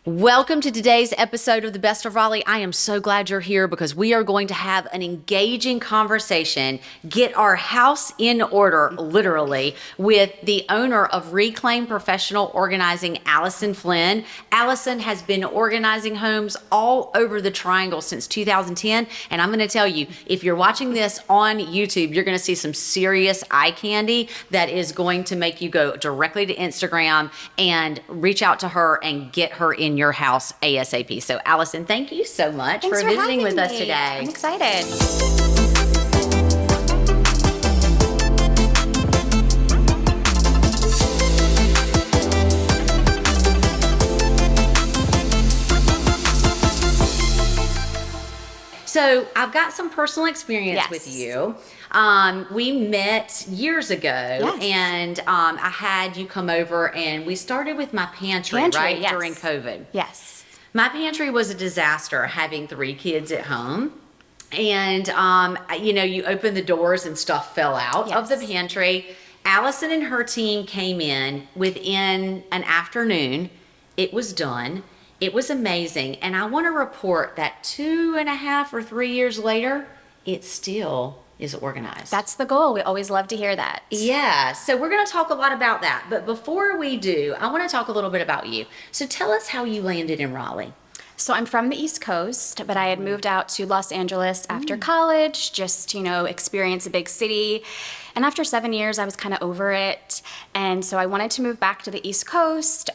Welcome to today's episode of the Best of Raleigh. I am so glad you're here because we are going to have an engaging conversation, get our house in order, literally, with the owner of Reclaim Professional Organizing, Allison Flinn. Allison has been organizing homes all over the Triangle since 2010, and I'm going to tell you, if you're watching this on YouTube, you're going to see some serious eye candy that is going to make you go directly to Instagram and reach out to her and get her in your house ASAP. So Allison, thank you so much for visiting with us today. I'm excited. So I've got some personal experience with you. We met years ago, and I had you come over, and we started with my pantry right? Yes. During COVID. Yes. My pantry was a disaster, having 3 kids at home. And, you opened the doors and stuff fell out of the pantry. Allison and her team came in within an afternoon. It was done. It was amazing. And I want to report that 2.5 or 3 years later, it still is organized. That's the goal. We always love to hear that. Yeah. So we're going to talk a lot about that. But before we do, I want to talk a little bit about you. So tell us how you landed in Raleigh. So I'm from the East Coast, but I had moved out to Los Angeles after college, just, experience a big city. And after 7 years, I was kind of over it. And so I wanted to move back to the East Coast,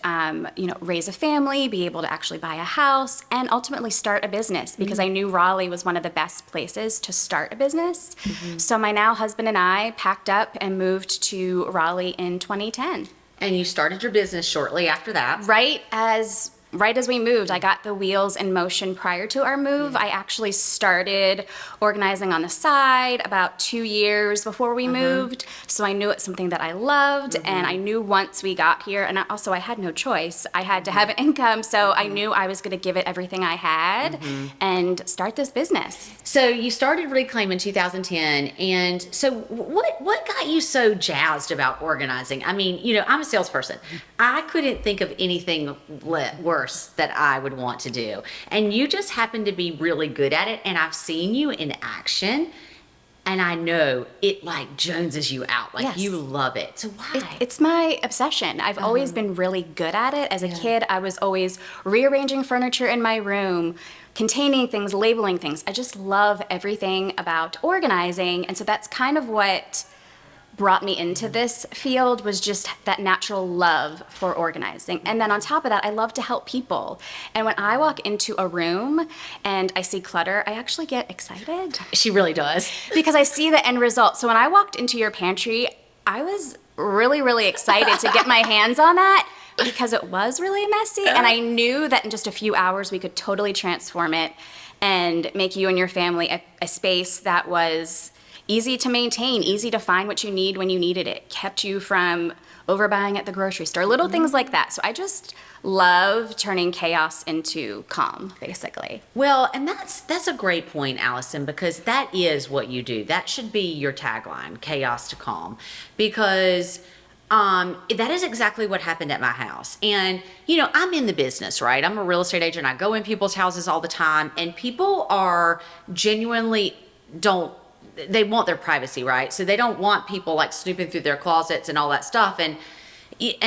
raise a family, be able to actually buy a house, and ultimately start a business because I knew Raleigh was one of the best places to start a business. So my now husband and I packed up and moved to Raleigh in 2010. And you started your business shortly after that. Right as we moved, I got the wheels in motion prior to our move. I actually started organizing on the side about 2 years before we moved. So I knew it's something that I loved. And I knew once we got here, and I had no choice. I had to have an income. So I knew I was going to give it everything I had and start this business. So you started Reclaim in 2010. And so what got you so jazzed about organizing? I mean, I'm a salesperson. I couldn't think of anything worse that I would want to do. And you just happen to be really good at it. And I've seen you in action. And I know it joneses you out. You love it. So why? It's my obsession. I've always been really good at it. As a kid, I was always rearranging furniture in my room, containing things, labeling things. I just love everything about organizing. And so that's kind of what brought me into this field, was just that natural love for organizing. And then on top of that, I love to help people. And when I walk into a room and I see clutter, I actually get excited. She really does. Because I see the end result. So when I walked into your pantry, I was really, really excited to get my hands on that because it was really messy. And I knew that in just a few hours, we could totally transform it and make you and your family a space that was easy to maintain, easy to find what you need when you needed it, kept you from overbuying at the grocery store, little things like that. So I just love turning chaos into calm, basically. Well, and that's a great point, Allison, because that is what you do. That should be your tagline, chaos to calm, because that is exactly what happened at my house. And, I'm in the business, right? I'm a real estate agent. I go in people's houses all the time, and people are genuinely they want their privacy, right? So they don't want people snooping through their closets and all that stuff. And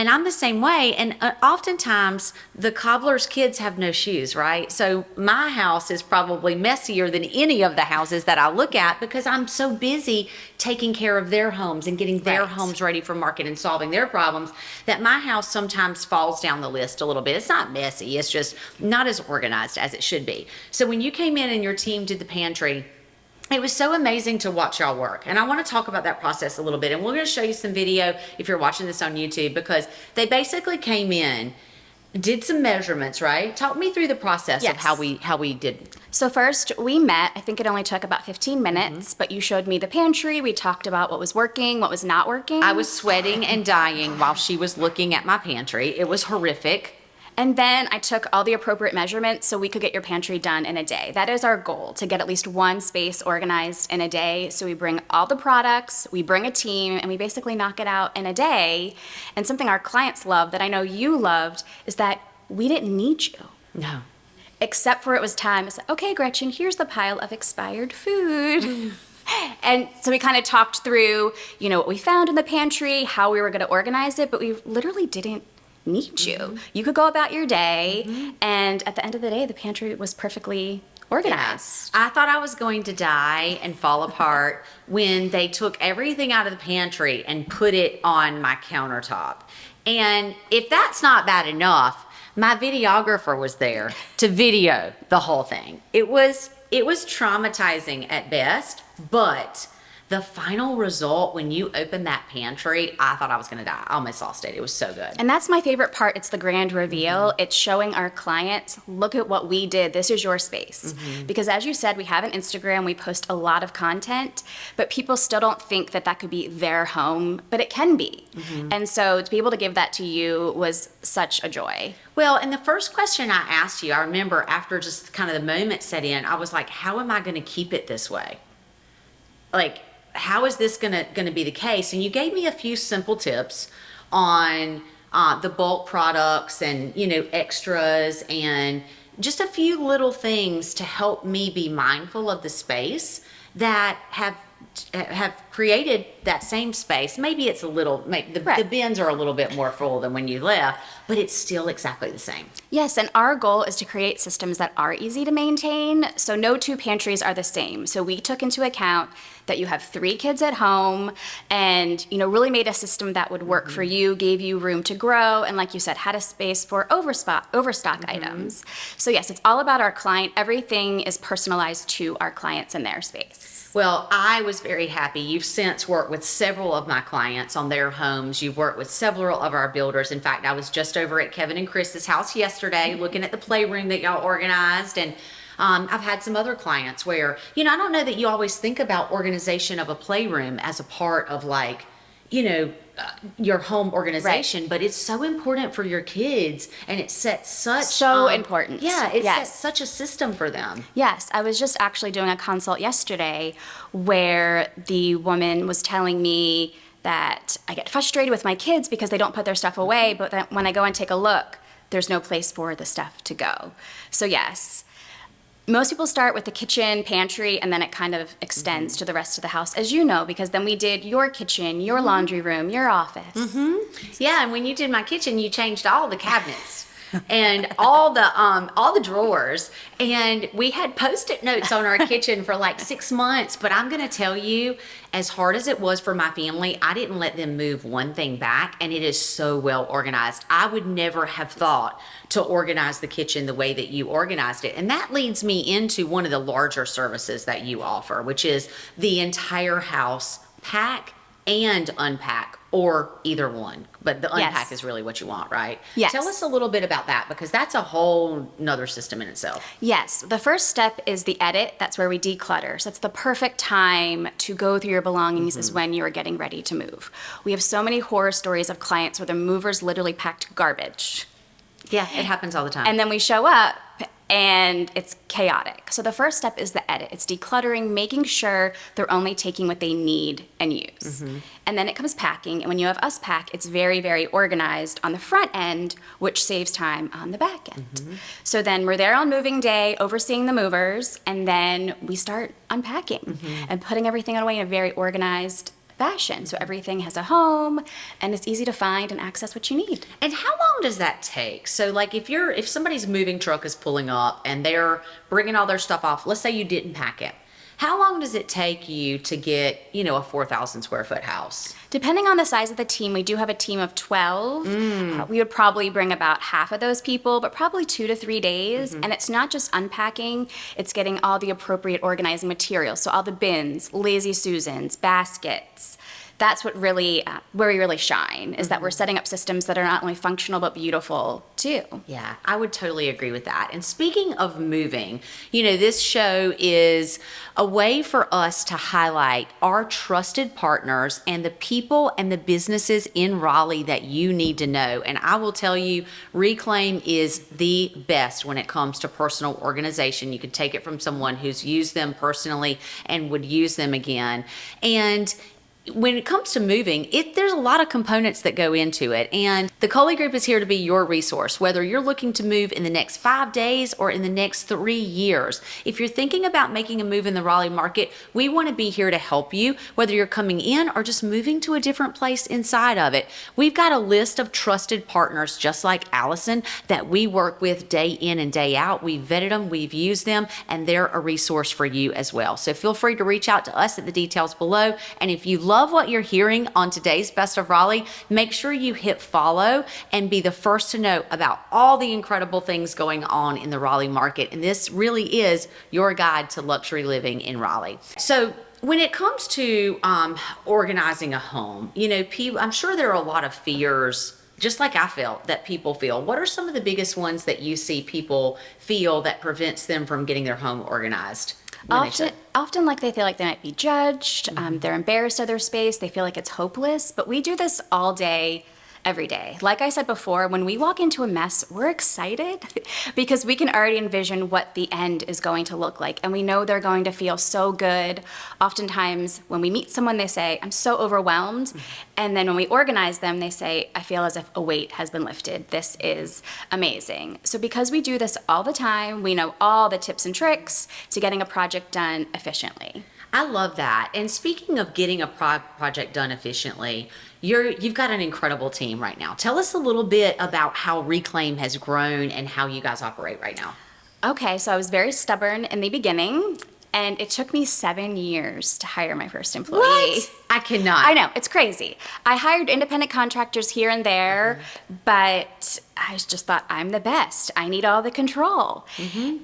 I'm the same way. And oftentimes the cobbler's kids have no shoes, right? So my house is probably messier than any of the houses that I look at because I'm so busy taking care of their homes and getting their homes ready for market and solving their problems that my house sometimes falls down the list a little bit. It's not messy. It's just not as organized as it should be. So when you came in and your team did the pantry, it was so amazing to watch y'all work. And I want to talk about that process a little bit. And we're going to show you some video if you're watching this on YouTube, because they basically came in, did some measurements, right? Talk me through the process of how we did. So first we met, I think it only took about 15 minutes, but you showed me the pantry. We talked about what was working, what was not working. I was sweating and dying while she was looking at my pantry. It was horrific. And then I took all the appropriate measurements so we could get your pantry done in a day. That is our goal, to get at least one space organized in a day. So we bring all the products, we bring a team, and we basically knock it out in a day. And something our clients love that I know you loved is that we didn't need you. No. Except for it was time. It's like, okay, Gretchen, here's the pile of expired food. And so we kind of talked through, what we found in the pantry, how we were going to organize it, but we literally didn't need you. You could go about your day, and at the end of the day, the pantry was perfectly organized. I thought I was going to die and fall apart when they took everything out of the pantry and put it on my countertop. And if that's not bad enough, my videographer was there to video the whole thing. It was traumatizing at best, but the final result, when you open that pantry, I thought I was going to die. I almost lost it. It was so good. And that's my favorite part. It's the grand reveal. It's showing our clients, look at what we did. This is your space. Because as you said, we have an Instagram. We post a lot of content, but people still don't think that that could be their home, but it can be. And so to be able to give that to you was such a joy. Well, and the first question I asked you, I remember after just kind of the moment set in, I was like, how am I going to keep it this way? Like, how is this gonna be the case? And you gave me a few simple tips on the bulk products and extras and just a few little things to help me be mindful of the space that have created that same space. Maybe it's a little, the bins are a little bit more full than when you left, but it's still exactly the same. Yes, and our goal is to create systems that are easy to maintain. So no two pantries are the same. So we took into account that you have 3 kids at home and, really made a system that would work for you, gave you room to grow, and like you said, had a space for overstock items. So yes, it's all about our client. Everything is personalized to our clients and their space. Well, I was very happy. You've since worked with several of my clients on their homes. You've worked with several of our builders. In fact, I was just over at Kevin and Chris's house yesterday looking at the playroom that y'all organized. And I've had some other clients where, I don't know that you always think about organization of a playroom as a part of your home organization, but it's so important for your kids, and it sets such important. Yeah, it sets such a system for them. Yes, I was just actually doing a consult yesterday where the woman was telling me that I get frustrated with my kids because they don't put their stuff away, but then when I go and take a look, there's no place for the stuff to go. So yes, most people start with the kitchen, pantry, and then it kind of extends to the rest of the house, as you know, because then we did your kitchen, your laundry room, your office. Yeah, and when you did my kitchen, you changed all the cabinets and all the drawers, and we had Post-it notes on our kitchen for like 6 months. But I'm going to tell you, as hard as it was for my family, I didn't let them move one thing back, and it is so well organized. I would never have thought to organize the kitchen the way that you organized it. And that leads me into one of the larger services that you offer, which is the entire house pack and unpack, or either one. But the unpack is really what you want, right? Yes. Tell us a little bit about that, because that's a whole nother system in itself. Yes. The first step is the edit. That's where we declutter. So it's the perfect time to go through your belongings is when you're getting ready to move. We have so many horror stories of clients where the movers literally packed garbage. Yeah, it happens all the time. And then we show up and it's chaotic. So the first step is the edit. It's decluttering, making sure they're only taking what they need and use. And then it comes packing. And when you have us pack, it's very, very organized on the front end, which saves time on the back end. So then we're there on moving day, overseeing the movers, and then we start unpacking and putting everything away in a very organized fashion. So everything has a home and it's easy to find and access what you need. And how long does that take? So like if somebody's moving truck is pulling up and they're bringing all their stuff off, let's say you didn't pack it. How long does it take you to get, a 4,000 square foot house? Depending on the size of the team, we do have a team of 12. We would probably bring about half of those people, but probably 2 to 3 days. And it's not just unpacking, it's getting all the appropriate organizing materials. So all the bins, Lazy Susans, baskets. That's what really, where we really shine, is that we're setting up systems that are not only functional, but beautiful too. Yeah, I would totally agree with that. And speaking of moving, this show is a way for us to highlight our trusted partners and the people and the businesses in Raleigh that you need to know. And I will tell you, Reclaim is the best when it comes to personal organization. You can take it from someone who's used them personally and would use them again. And when it comes to moving, there's a lot of components that go into it. And the Coley Group is here to be your resource, whether you're looking to move in the next 5 days or in the next 3 years. If you're thinking about making a move in the Raleigh market, we want to be here to help you, whether you're coming in or just moving to a different place inside of it. We've got a list of trusted partners, just like Allison, that we work with day in and day out. We've vetted them, we've used them, and they're a resource for you as well. So feel free to reach out to us at the details below. And if you love what you're hearing on today's Best of Raleigh, make sure you hit follow and be the first to know about all the incredible things going on in the Raleigh market. And this really is your guide to luxury living in Raleigh. So when it comes to organizing a home, I'm sure there are a lot of fears, just like I felt, that people feel. What are some of the biggest ones that you see people feel that prevents them from getting their home organized? Often like they feel like they might be judged, they're embarrassed of their space, they feel like it's hopeless, but we do this all day, every day. Like I said before, when we walk into a mess, we're excited because we can already envision what the end is going to look like, and we know they're going to feel so good. Oftentimes, when we meet someone, they say, I'm so overwhelmed, and then when we organize them, they say, I feel as if a weight has been lifted. This is amazing. So because we do this all the time, we know all the tips and tricks to getting a project done efficiently. I love that. And speaking of getting a project done efficiently, you've got an incredible team right now. Tell us a little bit about how Reclaim has grown and how you guys operate right now. Okay, so I was very stubborn in the beginning, and it took me 7 years to hire my first employee. What? I cannot. I know, it's crazy. I hired independent contractors here and there, but I just thought, I'm the best. I need all the control.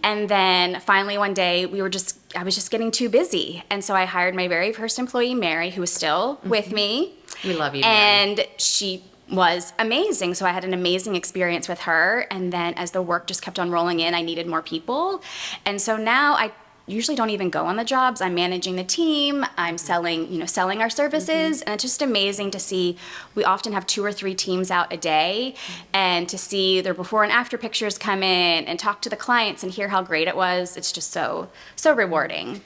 And then finally one day, I was just getting too busy. And so I hired my very first employee, Mary, who is still with me. We love you, Mary. And she was amazing. So I had an amazing experience with her. And then as the work just kept on rolling in, I needed more people. And so now I usually don't even go on the jobs. I'm managing the team. I'm selling our services. And it's just amazing to see. We often have 2 or 3 teams out a day, and to see their before and after pictures come in and talk to the clients and hear how great it was. It's just so rewarding.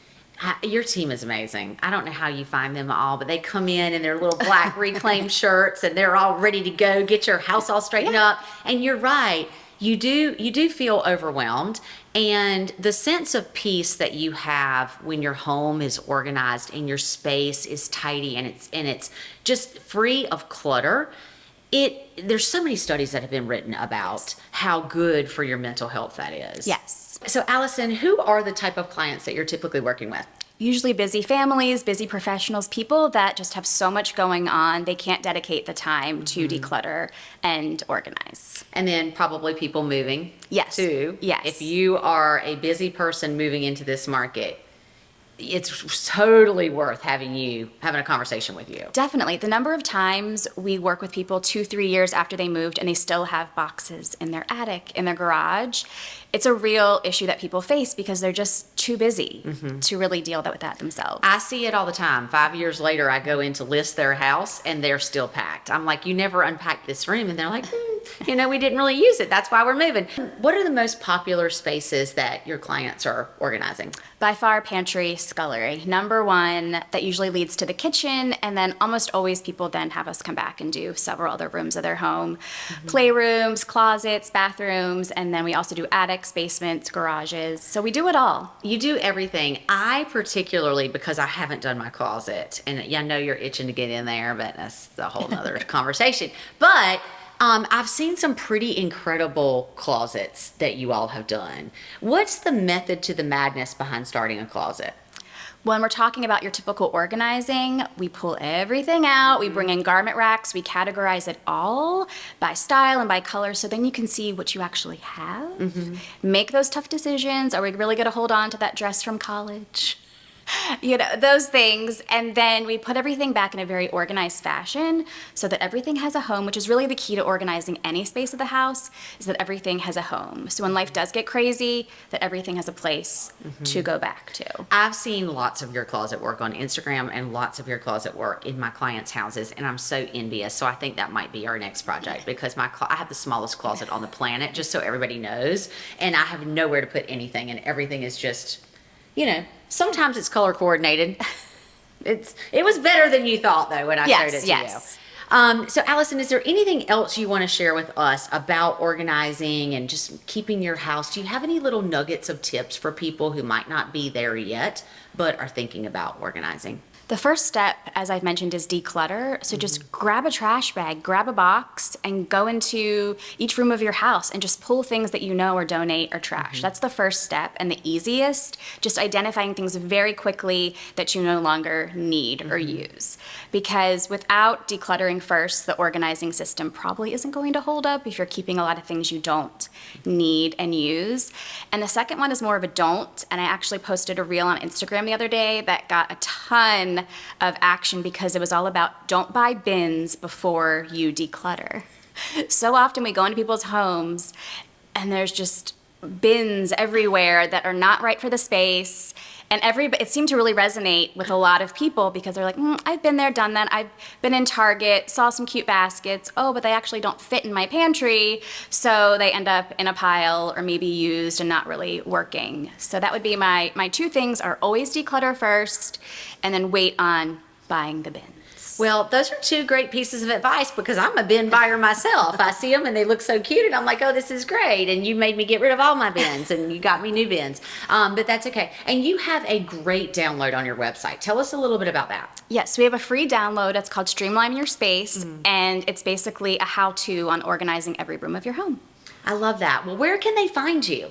Your team is amazing. I don't know how you find them all, but they come in their little black Reclaim shirts, and they're all ready to go, get your house all straightened up. And you're right. You do feel overwhelmed, and the sense of peace that you have when your home is organized and your space is tidy and it's just free of clutter. There's so many studies that have been written about how good for your mental health that is. Yes. So Allison, who are the type of clients that you're typically working with? Usually busy families, busy professionals, people that just have so much going on, they can't dedicate the time to declutter and organize. And then probably people moving. Yes. Too. Yes. If you are a busy person moving into this market, it's totally worth having a conversation with you. Definitely. The number of times we work with people 2-3 years after they moved and they still have boxes in their attic, in their garage, it's a real issue that people face because they're just too busy to really deal with that themselves. I see it all the time. 5 years later, I go in to list their house and they're still packed. I'm like, you never unpacked this room. And they're like, we didn't really use it. That's why we're moving. What are the most popular spaces that your clients are organizing? By far, pantry, scullery. Number one, that usually leads to the kitchen, and then almost always people then have us come back and do several other rooms of their home. Playrooms, closets, bathrooms, and then we also do attics, basements, garages. So we do it all. You do everything. I particularly, because I haven't done my closet, and I know you're itching to get in there, but that's a whole nother conversation. But I've seen some pretty incredible closets that you all have done. What's the method to the madness behind starting a closet? When we're talking about your typical organizing, we pull everything out, we bring in garment racks, we categorize it all by style and by color, so then you can see what you actually have. Make those tough decisions. Are we really going to hold on to that dress from college? Those things. And then we put everything back in a very organized fashion so that everything has a home, which is really the key to organizing any space of the house, is that everything has a home. So when life does get crazy, that everything has a place to go back to. I've seen lots of your closet work on Instagram and lots of your closet work in my clients' houses, and I'm so envious. So I think that might be our next project, because I have the smallest closet on the planet, just so everybody knows, and I have nowhere to put anything, and everything is just, sometimes it's color coordinated. it was better than you thought though when I showed it to Yes. you. So Allison, is there anything else you want to share with us about organizing and just keeping your house? Do you have any little nuggets of tips for people who might not be there yet, but are thinking about organizing? The first step, as I've mentioned, is declutter. So just grab a trash bag, grab a box, and go into each room of your house and just pull things that you know or donate or trash. That's the first step and the easiest, just identifying things very quickly that you no longer need or use. Because without decluttering first, the organizing system probably isn't going to hold up if you're keeping a lot of things you don't need and use. And the second one is more of a don't, and I actually posted a reel on Instagram the other day that got a ton of action because it was all about don't buy bins before you declutter. So often we go into people's homes and there's just bins everywhere that are not right for the space. And it seemed to really resonate with a lot of people because they're like, I've been there, done that. I've been in Target, saw some cute baskets. Oh, but they actually don't fit in my pantry. So they end up in a pile or maybe used and not really working. So that would be my two things are always declutter first and then wait on buying the bins. Well, those are two great pieces of advice because I'm a bin buyer myself. I see them and they look so cute and I'm like, oh, this is great. And you made me get rid of all my bins and you got me new bins. But that's okay. And you have a great download on your website. Tell us a little bit about that. Yes, we have a free download. It's called Streamline Your Space. And it's basically a how-to on organizing every room of your home. I love that. Well, where can they find you?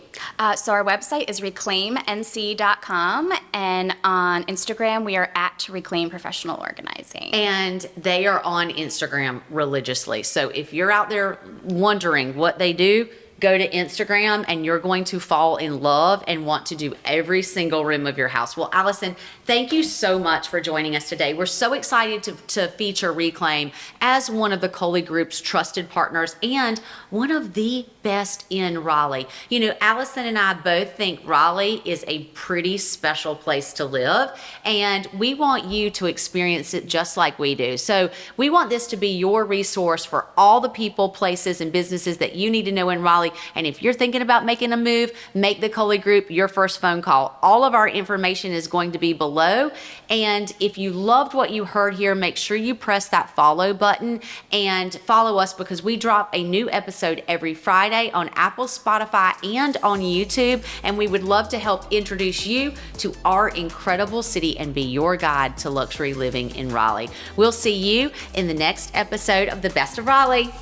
So our website is reclaimnc.com, and on Instagram we are at Reclaim Professional Organizing. And they are on Instagram religiously. So if you're out there wondering what they do, go to Instagram and you're going to fall in love and want to do every single room of your house. Well, Allison, thank you so much for joining us today. We're so excited to feature Reclaim as one of the Coley Group's trusted partners and one of the best in Raleigh. You know, Allison and I both think Raleigh is a pretty special place to live, and we want you to experience it just like we do. So we want this to be your resource for all the people, places, and businesses that you need to know in Raleigh. And if you're thinking about making a move, make the Coley Group your first phone call. All of our information is going to be below. And if you loved what you heard here, make sure you press that follow button and follow us because we drop a new episode every Friday on Apple, Spotify, and on YouTube. And we would love to help introduce you to our incredible city and be your guide to luxury living in Raleigh. We'll see you in the next episode of The Best of Raleigh.